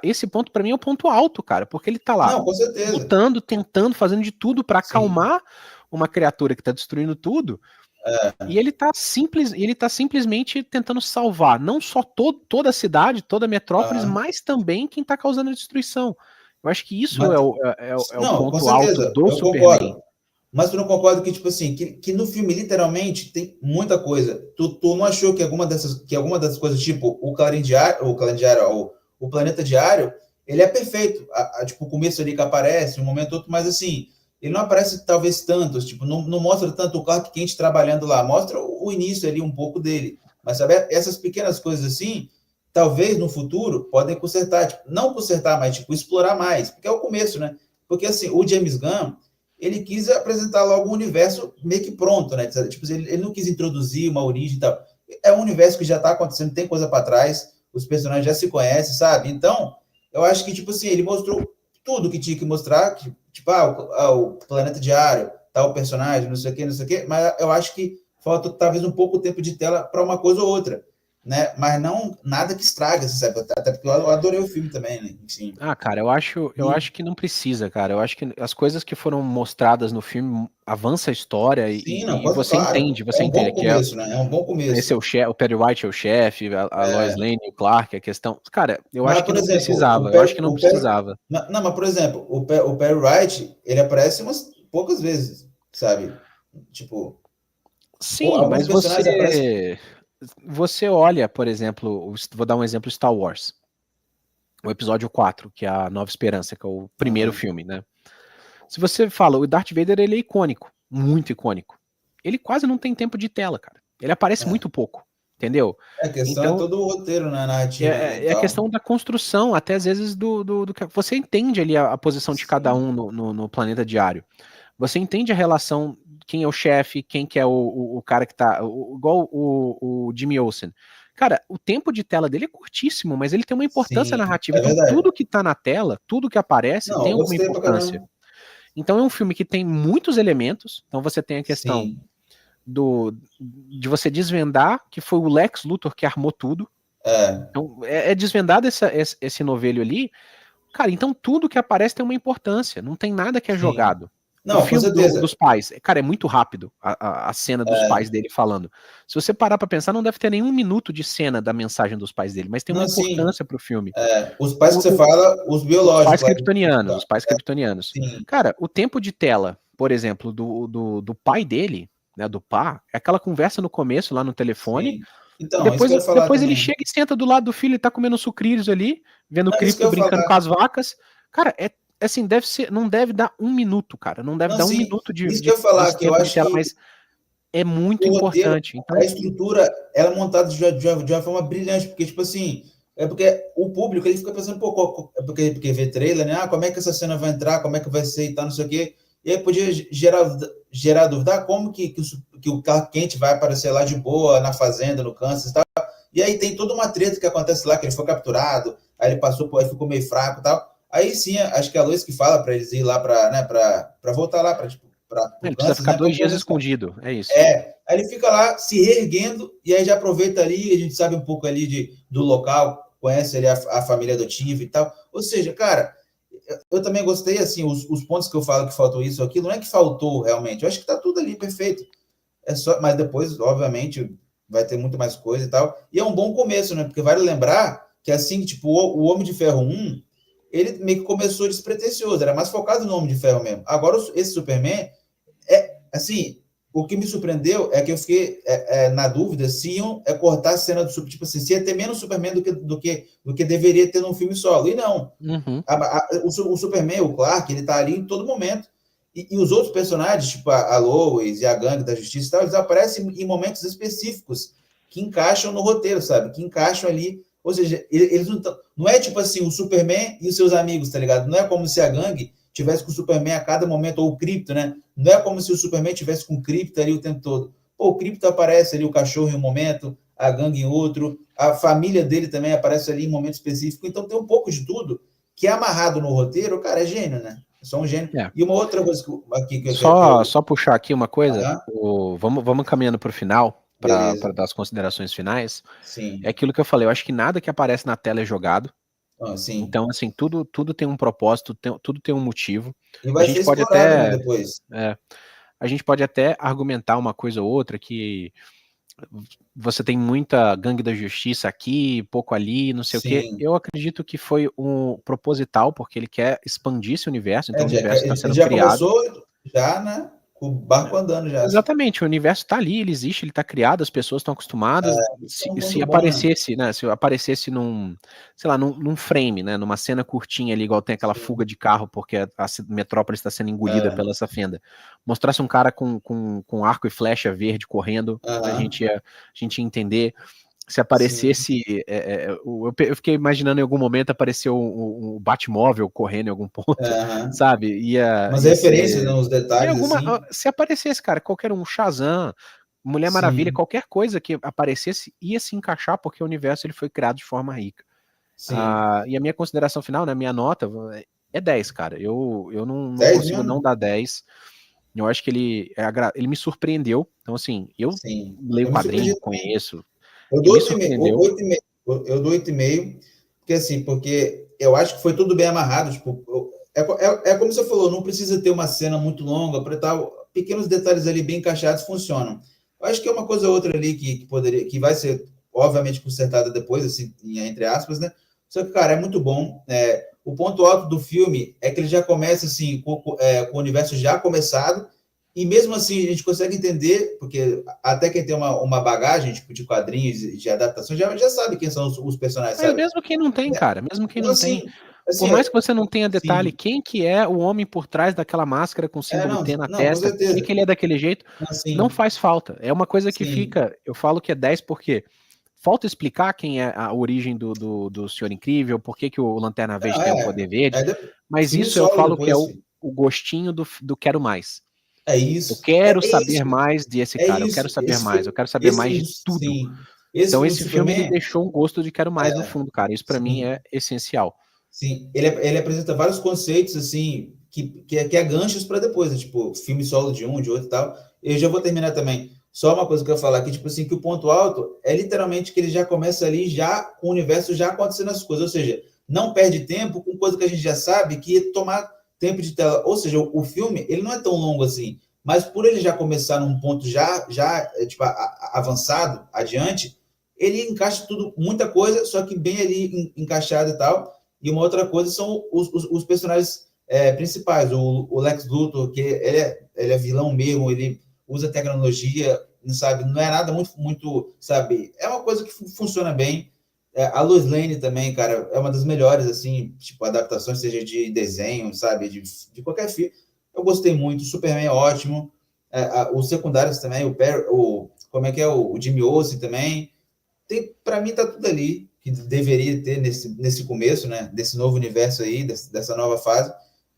esse ponto pra mim é o ponto alto, cara, porque ele tá lá Não, com certeza. lutando, tentando, fazendo de tudo pra Sim. acalmar uma criatura que tá destruindo tudo, e ele tá simplesmente tentando salvar não só toda a cidade, toda a metrópolis, Aham. mas também quem tá causando a destruição. Eu acho que isso Mas, é o não, com ponto alto certeza, do eu Superman. concordo. Mas tu não concorda que, tipo assim, que no filme, literalmente, tem muita coisa. Tu não achou que alguma dessas coisas, tipo, o Planeta Diário, ele é perfeito. Tipo, o começo ali que aparece, um momento outro, mas assim, ele não aparece talvez tantos, tipo, não mostra tanto o Clark Kent trabalhando lá, mostra o início ali um pouco dele. Mas sabe, essas pequenas coisas assim, talvez no futuro podem consertar, tipo, não consertar, mas tipo, explorar mais, porque é o começo, né? Porque assim, o James Gunn, ele quis apresentar logo um universo meio que pronto, né? Tipo, ele não quis introduzir uma origem e tal. É um universo que já está acontecendo, tem coisa para trás, os personagens já se conhecem, sabe? Então, eu acho que, tipo assim, ele mostrou tudo que tinha que mostrar, que, tipo, o Planeta Diário, tal personagem, não sei o quê, mas eu acho que falta talvez um pouco tempo de tela para uma coisa ou outra, né? Mas não nada que estraga, você sabe? Até porque eu adorei o filme também, né? Enfim. Cara, eu E, acho que não precisa, cara. Eu acho que as coisas que foram mostradas no filme avança a história sim, não, e claro, é você um bom entende que é começo, né? É um bom esse é começo. o Perry White é o chefe, a Lois É, Lane, o Clark, a questão. Cara, eu acho mas, que por não exemplo, precisava. Eu acho que não precisava. não, mas, por exemplo, o Perry Wright, ele aparece umas poucas vezes, sabe? Tipo, Sim, alguns mas personagens aparecem. você olha, por exemplo, vou dar um exemplo Star Wars, o episódio 4, que é a Nova Esperança, que é o primeiro Aham, filme, né? Se você fala, o Darth Vader ele é icônico, muito icônico. Ele quase não tem tempo de tela, cara. Ele aparece é. muito pouco, entendeu? A questão é Então, todo o roteiro, né, a narrativa, né, e é a tal. questão da construção, até às vezes do que você entende ali a posição de cada Sim, um no planeta diário. Você entende a relação, quem é o chefe, quem que é o cara que tá. Igual o Jimmy Olsen. Cara, o tempo de tela dele é curtíssimo, mas ele tem uma importância sim, narrativa. é Então, verdade. tudo que tá na tela, tudo que aparece, Não, tem eu alguma gostei pra importância. caramba. Então, é um filme que tem muitos elementos. Então, você tem a questão Sim, de você desvendar que foi o Lex Luthor que armou tudo. é. Então, é desvendado esse novelho ali. Cara, então tudo que aparece tem uma importância. Não tem nada que é Sim. jogado. O Não, com filme certeza. dos pais, cara, é muito rápido a cena dos pais dele falando. Se você parar pra pensar, não deve ter nenhum minuto de cena da mensagem dos pais dele, mas tem uma Não, assim, importância pro filme. os pais que você O- o- fala, os os pais biológicos lá. kryptonianos, os pais kryptonianos. Sim, Cara, o tempo de tela, por exemplo, do pai dele, né, do pá, é aquela conversa no começo lá no telefone, sim. e Então, isso que eu ia falar depois ele também. chega e senta do lado do filho e tá comendo sucrilhos ali, vendo o Não, isso que cripto eu ia brincando com falar. as vacas. Cara, assim, não deve dar um minuto, cara. Não deve Não, dar um sim, minuto isso que eu ia falar, desse que eu tempo de acho tela, que mas é muito o roteiro, importante. a Então, estrutura, ela é montada de uma forma brilhante, porque, tipo assim, é porque o público, ele fica pensando, pô, porque vê trailer, né? Como é que essa cena vai entrar, como é que vai ser e tal, não sei o quê. E aí podia gerar dúvida, como que o Clark Kent vai aparecer lá de boa, na fazenda, no Kansas e tal. E aí tem toda uma treta que acontece lá, que ele foi capturado, aí ele passou, aí ficou meio fraco e tal. Aí sim, acho que é a Lois que fala para eles ir lá para, né, para voltar lá para tipo, o Ele precisa Kansas, ficar né, 2 dias escondido, é isso. Aí ele fica lá se reerguendo e aí já aproveita ali, a gente sabe um pouco ali do local, conhece ali a família adotiva e tal. Ou seja, cara, eu também gostei, assim, os pontos que eu falo que faltou isso ou aquilo, não é que faltou realmente, eu acho que tá tudo ali perfeito. É só, mas depois, obviamente, vai ter muito mais coisa e tal. E é um bom começo, né? Porque vale lembrar que assim, tipo, o Homem de Ferro 1, ele meio que começou despretensioso, era mais focado no Homem de Ferro mesmo. Agora, esse Superman, assim, o que me surpreendeu é que eu fiquei na dúvida se iam cortar a cena do Superman, tipo assim, se ia ter menos Superman do que deveria ter num filme solo. E não. Uhum. O Superman, o Clark, ele tá ali em todo momento. E os outros personagens, tipo a Lois e a Gangue da Justiça e tal, eles aparecem em momentos específicos que encaixam no roteiro, sabe? Que encaixam ali. Ou seja, eles não tão, não é tipo assim, o Superman e os seus amigos, tá ligado? Não é como se a Gangue tivesse com o Superman a cada momento, ou o Krypto, né? Não é como se o Superman tivesse com o Krypto ali o tempo todo. Pô, o Krypto aparece ali, o cachorro em um momento, a Gangue em outro, a família dele também aparece ali em um momento específico. Então tem um pouco de tudo que é amarrado no roteiro, cara, é gênio, né? É só um gênio. É. E uma outra coisa aqui que Só puxar aqui uma coisa, vamos caminhando para o final, para dar as considerações finais. Sim. É aquilo que eu falei, eu acho que nada que aparece na tela é jogado. Sim. Então, assim, tudo tem um propósito, tudo tem um motivo. E vai ser explorado, né, depois. A gente pode até argumentar uma coisa ou outra que você tem muita Gangue da Justiça aqui, pouco ali, não sei o quê. Eu acredito que foi um proposital, porque ele quer expandir esse universo, então o universo está sendo criado. Começou já, né? Com o barco andando já. Exatamente, o universo está ali, ele existe, ele está criado, as pessoas estão acostumadas. Se aparecesse, né? Se aparecesse num, sei lá, num frame, né? Numa cena curtinha ali, igual tem aquela fuga de carro, porque a metrópole está sendo engolida pela essa fenda. Mostrasse um cara com arco e flecha verde correndo, a gente ia entender. Se aparecesse, eu fiquei imaginando em algum momento aparecer o Batmóvel correndo em algum ponto, sabe? Umas referências, né, uns detalhes assim. Se aparecesse, cara, qualquer um, Shazam, Mulher Maravilha, qualquer coisa que aparecesse ia se encaixar, porque o universo ele foi criado de forma rica. E a minha consideração final, né, minha nota é 10, cara. Eu não consigo não dar 10. Eu acho que ele me surpreendeu. Então, assim, eu leio quadrinho, conheço. Eu dou 8,5. Eu dou 8,5, porque eu acho que foi tudo bem amarrado. Tipo, como você falou, não precisa ter uma cena muito longa para tal. Pequenos detalhes ali bem encaixados funcionam. Eu acho que é uma coisa ou outra ali que vai ser, obviamente, consertada depois, assim, entre aspas, né? Só que, cara, é muito bom. O ponto alto do filme é que ele já começa assim, com o universo já começado. E mesmo assim, a gente consegue entender, porque até quem tem uma bagagem tipo, de quadrinhos, de adaptação, já sabe quem são os personagens. Mas mesmo quem não tem, cara, mesmo quem não tem. Assim, por mais que você não tenha detalhe, quem que é o homem por trás daquela máscara com símbolo T na testa, por que ele é daquele jeito, não faz falta. É uma coisa que fica, eu falo que é 10 porque falta explicar quem é a origem do Senhor Incrível, por que o Lanterna Verde tem o poder verde, mas isso eu falo que é o gostinho do quero mais. É isso. Eu quero saber mais desse cara, eu quero saber mais, eu quero saber mais de tudo. Então esse filme ele deixou um gosto de quero mais no fundo, cara. Isso para mim é essencial. Sim, ele apresenta vários conceitos assim que é ganchos para depois, né? Tipo filme solo de um, de outro e tal. Eu já vou terminar também. Só uma coisa que eu ia falar aqui, tipo assim, que o ponto alto é literalmente que ele já começa ali já com o universo já acontecendo as coisas, ou seja, não perde tempo com coisa que a gente já sabe que ia tomar tempo de tela. Ou seja, o filme ele não é tão longo assim, mas por ele já começar num ponto já tipo avançado, adiante, ele encaixa tudo, muita coisa, só que bem ali encaixado e tal. E uma outra coisa são os personagens principais, o Lex Luthor, que ele é vilão mesmo, ele usa tecnologia, sabe? Não é nada muito, sabe? É uma coisa que funciona bem. A Lois Lane também, cara, é uma das melhores, assim, tipo, adaptações, seja de desenho, sabe? De qualquer filme. Eu gostei muito. O Superman é ótimo. Os secundários também, como é que é? O Jimmy Olsen também. Para mim, tá tudo ali que deveria ter nesse começo, né? Desse novo universo aí, dessa nova fase.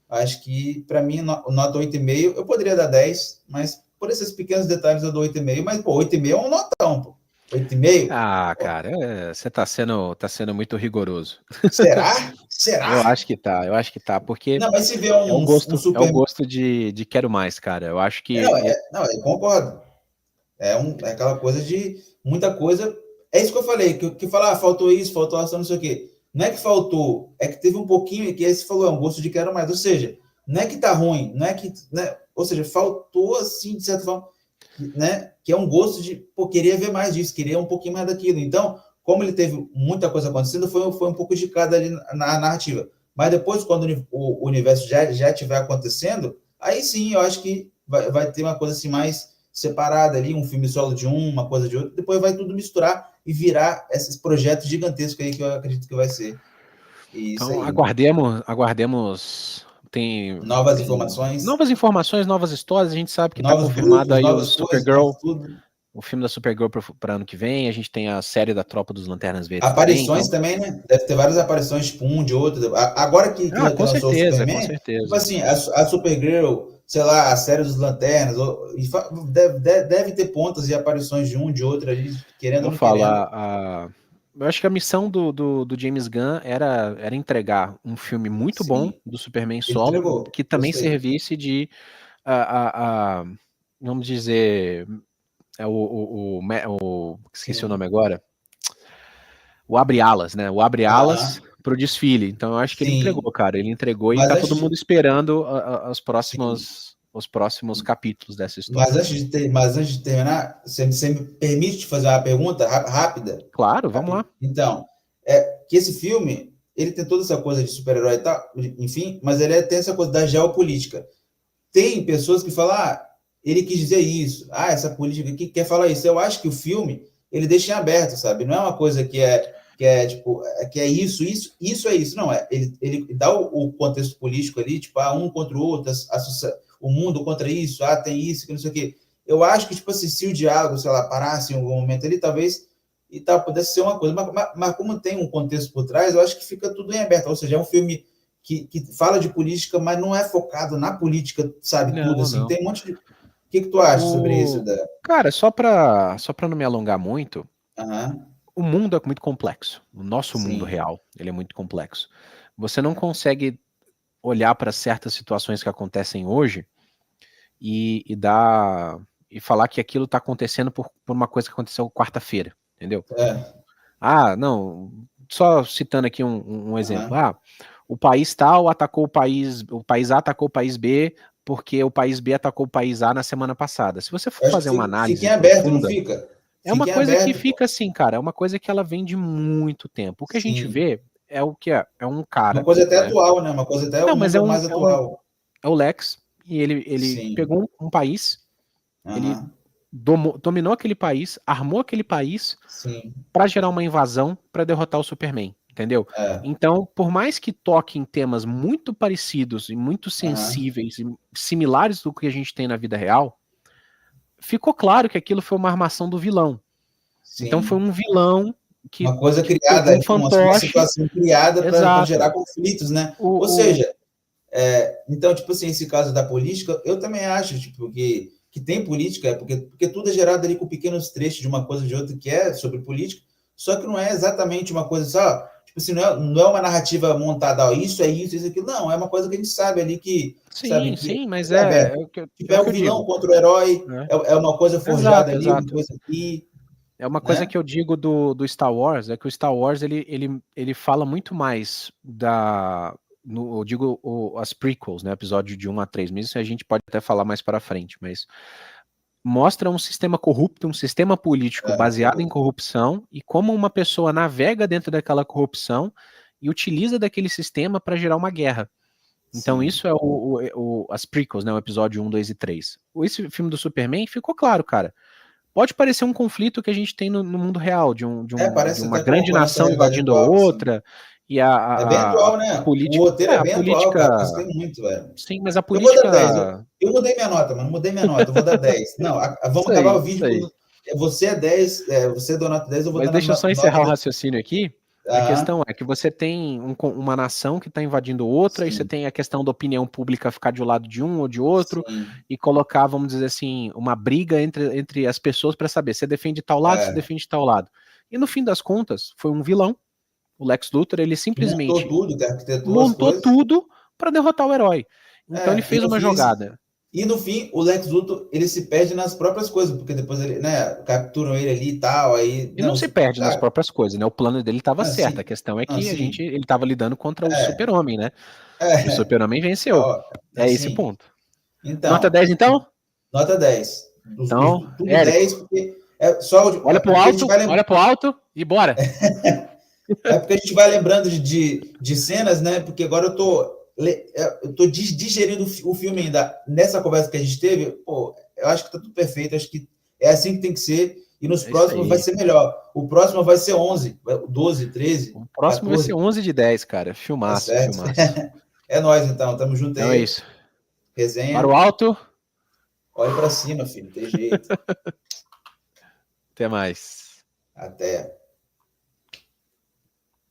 Acho que, para mim, nota 8,5. Eu poderia dar 10, mas por esses pequenos detalhes eu dou 8,5. Mas, pô, 8,5 é um notão, pô. 8,5? Ah, cara, você tá sendo muito rigoroso. Será? Eu Será? acho que tá, porque Não, mas se vier é o um gosto, super. de quero mais, cara. Eu acho Não, que não, eu concordo. É aquela coisa de muita coisa. É isso que eu falei, que falar, faltou isso, faltou ação, não sei o quê. Não é que faltou, é que teve um pouquinho, que esse falou, é um gosto de quero mais. Ou seja, não é que tá ruim, não é que. Né, ou seja, faltou, assim, de certa forma, né? Que é um gosto de, pô, queria ver mais disso, queria um pouquinho mais daquilo. Então, como ele teve muita coisa acontecendo, foi um pouco de cada ali na narrativa. Mas depois, quando o universo já estiver acontecendo, aí sim, eu acho que vai ter uma coisa assim mais separada ali, um filme solo de uma coisa de outra, depois vai tudo misturar e virar esses projetos gigantescos aí que eu acredito que vai ser. E isso então aí. aguardemos. Novas Tem informações, novas informações, novas histórias. A gente sabe que tá novos confirmado grupos, aí o novas coisas, né? Supergirl, Tudo. o filme da Supergirl para ano que vem. A gente tem a série da Tropa dos Lanternas Verdes também. Aparições Então, também, né? Deve ter várias aparições, tipo um de outro. Agora que com lançou o certeza, com Superman, tipo certeza. assim, a Supergirl, sei lá, a série dos Lanternas, deve ter pontas e aparições de um, de outro ali, querendo ou Eu não falo, querendo. eu acho que a missão do James Gunn era entregar um filme muito bom Sim, do Superman ele solo, entregou. que também Gostei. servisse de, a, a- a- vamos dizer, esqueci o Sim. nome agora, o abre alas, né? O abre alas Aham. pro desfile. Então eu acho que ele entregou, Sim. cara. Ele entregou e Mas tá antes todo mundo de. esperando Sim. os próximos capítulos dessa história. Mas antes de terminar, você me permite te fazer uma pergunta rápida? Claro, vamos lá. Então, que esse filme, ele tem toda essa coisa de super-herói e tal, enfim, mas ele tem essa coisa da geopolítica. Tem pessoas que falam, ele quis dizer isso, essa política aqui quer falar isso. Eu acho que o filme, ele deixa em aberto, sabe? Não é uma coisa tipo, que é isso é isso. Não, ele dá o contexto político ali, tipo, um contra o outro, o mundo contra isso, tem isso, que não sei o quê. Eu acho que, tipo assim, se o diálogo, sei lá, parasse em algum momento ali, talvez e tal, pudesse ser uma coisa. Mas como tem um contexto por trás, eu acho que fica tudo em aberto. Ou seja, é um filme que fala de política, mas não é focado na política, sabe, tudo, Não, assim. não. Tem um monte de... O que tu acha sobre isso? O... Cara, só pra não me alongar muito, Aham, o mundo é muito complexo. O nosso mundo sim, real, ele é muito complexo. Você não consegue olhar para certas situações que acontecem hoje e dar e falar que aquilo está acontecendo por uma coisa que aconteceu quarta-feira, entendeu? é, Não, só citando aqui um exemplo. aham. O país tal atacou o país A atacou o país B porque o país B atacou o país A na semana passada. Se você for Eu acho que fazer uma fica em análise aberto, não profunda, fica? é uma Fica em coisa que aberto, pô. fica assim, cara, é uma coisa que ela vem de muito tempo. O que a gente Sim. vê é o que é um Uma cara, coisa até né? atual, né? Uma coisa até Não, o mas mundo mais atual. é o Lex e ele Sim. pegou um país, ele Aham. dominou aquele país, armou aquele país Sim. para gerar uma invasão para derrotar o Superman, entendeu? É. Então, por mais que toque em temas muito parecidos e muito Aham. sensíveis e similares do que a gente tem na vida real, ficou claro que aquilo foi uma armação do vilão. Então foi Sim. um vilão que, Uma coisa que criada pegou um ali, uma fantoche, situação criada para gerar exato. conflitos, né? Ou O, o, seja, então, tipo assim, esse caso da política, eu também acho, tipo, que tem política, porque tudo é gerado ali com pequenos trechos de uma coisa ou de outra que é sobre política, só que não é exatamente uma coisa só, tipo assim, não é uma narrativa montada, isso é isso, aquilo, não, é uma coisa que a gente sabe ali sabe, sim, que sim, mas é aberto. Tipo, é é o o que eu vilão digo. contra o herói, Né? é uma coisa forjada Exato, ali, uma exato. coisa aqui, É uma coisa né? que eu digo do Star Wars, é que o Star Wars ele fala muito mais eu digo as prequels, né, episódio de 1 a 3, mas isso a gente pode até falar mais para frente, mas mostra um sistema corrupto, um sistema político baseado em corrupção e como uma pessoa navega dentro daquela corrupção e utiliza daquele sistema para gerar uma guerra. Então Sim. isso é as prequels, né, o episódio 1, 2 e 3. Esse filme do Superman ficou claro, cara. Pode parecer um conflito que a gente tem no mundo real, de Parece uma até grande com a nossa nação realidade invadindo a atual, sim. outra, e É bem atual, a né? O política. roteiro é A bem atual, cara. política. Gostei muito, velho. Sim, mas a Eu vou dar 10. política. Eu mudei minha nota, mano. Mudei minha nota. Eu vou dar 10. Não, vamos Isso acabar aí, o isso vídeo aí. quando você é 10, você deu nota 10, eu vou Mas dar deixa eu nota só encerrar o 10. raciocínio aqui. A questão é que você tem uma nação que está invadindo outra, e você Sim, tem a questão da opinião pública ficar de um lado de um ou de outro, sim, e colocar, vamos dizer assim, uma briga entre as pessoas para saber se defende tal lado, se defende tal lado. E no fim das contas, foi um vilão, o Lex Luthor, ele que montou simplesmente tudo, que arquitetou as montou coisas. tudo para derrotar o herói. Então ele fez uma jogada. E no fim, o Lex Luthor, ele se perde nas próprias coisas, porque depois ele, né, capturam ele ali e tal, aí, Ele não não, se perde nas cara, próprias coisas, né? O plano dele estava certo. A assim, questão é que assim, ele estava lidando contra o é, Super-Homem, né? E o é, Super-Homem venceu. ó, É esse assim, ponto. Nota então, 10, então? nota 10. Então, Tudo Érico, 10, porque é só olha pro porque a gente alto, vai olha pro alto e bora. é porque a gente vai lembrando de cenas, né? Porque agora eu tô digerindo o filme ainda. Nessa conversa que a gente teve, pô, eu acho que tá tudo perfeito, acho que é assim que tem que ser, e nos É isso próximos vai aí. ser melhor. O próximo vai ser 11, 12, 13, O próximo vai ser 14, 11 de 10, cara. tá Filmaço, certo. filmaço. É nóis, então, tamo junto Então é aí, isso. Para o resenha, alto, olhe pra cima, filho, tem jeito. até mais. Até.